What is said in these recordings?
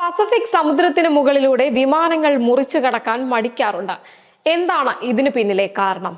Pacific സമുദ്രത്തിന് മുകളിലൂടെ വിമാനങ്ങൾ മുറിച്ചു കടക്കാൻ മടിക്കാറുണ്ട്. എന്താണ് ഇതിന് പിന്നിലെ കാരണം?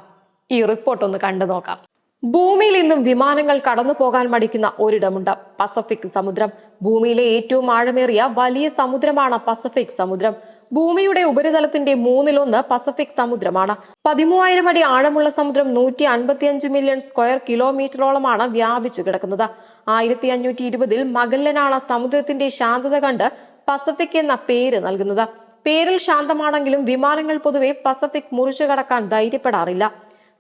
ഈ റിപ്പോർട്ട് ഒന്ന് കണ്ടു നോക്കാം. ഭൂമിയിൽ നിന്നും വിമാനങ്ങൾ കടന്നു പോകാൻ മടിക്കുന്ന ഒരിടമുണ്ട്, പസഫിക് സമുദ്രം. ഭൂമിയിലെ ഏറ്റവും ആഴമേറിയ വലിയ സമുദ്രമാണ് പസഫിക് സമുദ്രം. ഭൂമിയുടെ ഉപരിതലത്തിന്റെ 1/3 പസഫിക് സമുദ്രമാണ്. 13,000 അടി ആഴമുള്ള സമുദ്രം 155 മില്യൺ സ്ക്വയർ കിലോമീറ്ററോളമാണ് വ്യാപിച്ചു കിടക്കുന്നത്. 1520 മഗല്ലനാണ് സമുദ്രത്തിന്റെ ശാന്തത കണ്ട് പസഫിക് എന്ന പേര് നൽകുന്നത്. പേരിൽ ശാന്തമാണെങ്കിലും വിമാനങ്ങൾ പൊതുവെ പസഫിക് മുറിച്ചു കടക്കാൻ ധൈര്യപ്പെടാറില്ല.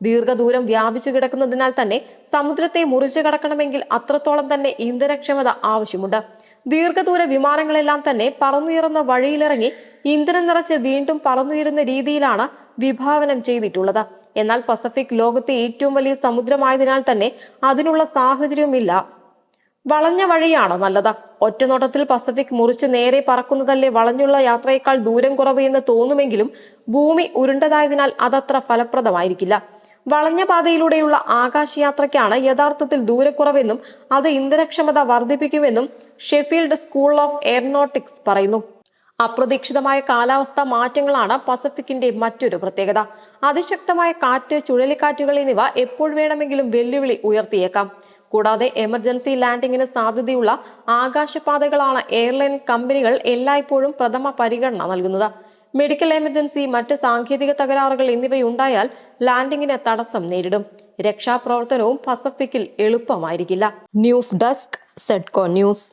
ദീർഘദൂരം വ്യാപിച്ചു കിടക്കുന്നതിനാൽ തന്നെ സമുദ്രത്തെ മുറിച്ചു കടക്കണമെങ്കിൽ അത്രത്തോളം തന്നെ ഇന്ധനക്ഷമത ആവശ്യമുണ്ട്. ദീർഘദൂര വിമാനങ്ങളെല്ലാം തന്നെ പറന്നുയർന്ന വഴിയിലിറങ്ങി ഇന്ധനം നിറച്ച് വീണ്ടും പറന്നുയരുന്ന രീതിയിലാണ് വിഭാവനം ചെയ്തിട്ടുള്ളത്. എന്നാൽ പസഫിക് ലോകത്തെ ഏറ്റവും വലിയ സമുദ്രമായതിനാൽ തന്നെ അതിനുള്ള സാഹചര്യവുമില്ല. വളഞ്ഞ വഴിയാണ് നല്ലത്. ഒറ്റനോട്ടത്തിൽ പസഫിക് മുറിച്ച് നേരെ പറക്കുന്നതല്ലേ വളഞ്ഞുള്ള യാത്രയേക്കാൾ ദൂരം കുറവ് എന്ന് തോന്നുമെങ്കിലും ഭൂമി ഉരുണ്ടതായതിനാൽ അതത്ര ഫലപ്രദമായിരിക്കില്ല. വളഞ്ഞ പാതയിലൂടെയുള്ള ആകാശയാത്രയ്ക്കാണ് യഥാർത്ഥത്തിൽ ദൂരക്കുറവെന്നും അത് ഇന്ധനക്ഷമത വർദ്ധിപ്പിക്കുമെന്നും ഷെഫീൽഡ് സ്കൂൾ ഓഫ് എയറോനോട്ടിക്സ് പറയുന്നു. അപ്രതീക്ഷിതമായ കാലാവസ്ഥാ മാറ്റങ്ങളാണ് പസഫിക്കിന്റെ മറ്റൊരു പ്രത്യേകത. അതിശക്തമായ കാറ്റ്, ചുഴലിക്കാറ്റുകൾ എന്നിവ എപ്പോൾ വേണമെങ്കിലും വെല്ലുവിളി ഉയർത്തിയേക്കാം. കൂടാതെ എമർജൻസി ലാൻഡിങ്ങിന് സാധ്യതയുള്ള ആകാശപാതകളാണ് എയർലൈൻ കമ്പനികൾ എല്ലായ്പ്പോഴും പ്രഥമ പരിഗണന നൽകുന്നത്. മെഡിക്കൽ എമർജൻസി, മറ്റ് സാങ്കേതിക തകരാറുകൾ എന്നിവയുണ്ടായാൽ ലാൻഡിങ്ങിന് തടസ്സം നേരിടും. രക്ഷാപ്രവർത്തനവും പസഫിക്കിൽ എളുപ്പമായിരിക്കില്ല. News desk, Sedco news.